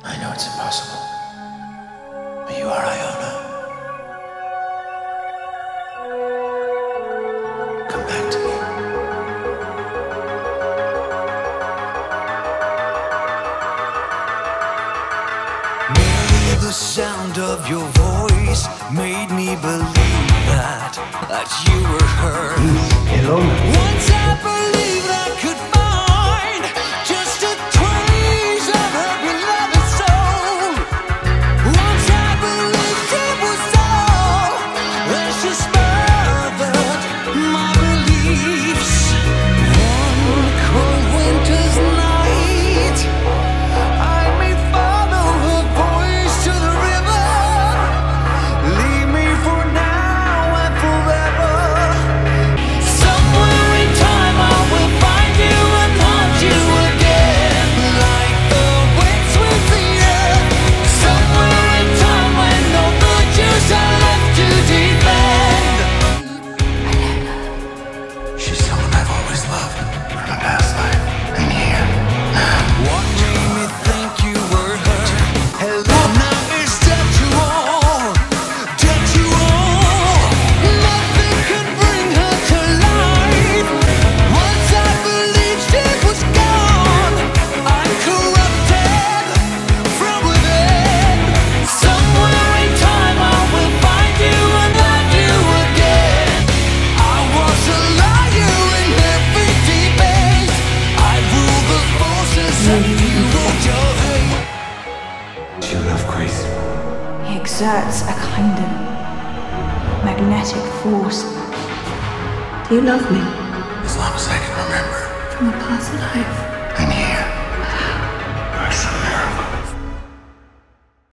I know it's impossible, but you are Iona. Come back to me. Merely the sound of your voice made me believe that you were her. Once I believed I could find just a trace of her beloved soul. Once I believed it was all, then she smothered my beliefs. One cold winter's night, I may follow her voice to the river. Leave me for now and forever. Somewhere in time I will find you and haunt you again, like the wind sweeps the earth. Somewhere in time when no virtues are left to defend. She's someone I've always loved, from a past life, and here, now. What made me think you were her? Hello, now is dead to all, dead to all. Nothing can bring her to life. Once I believed she was gone, I'm corrupted from within. Somewhere in time I will find you and love you again. I was a liar in every debate. I rule the forces and you ruled your hate. Do you love Grace? He exerts a kind of magnetic force. Do you love me As long as I can remember. from a past life?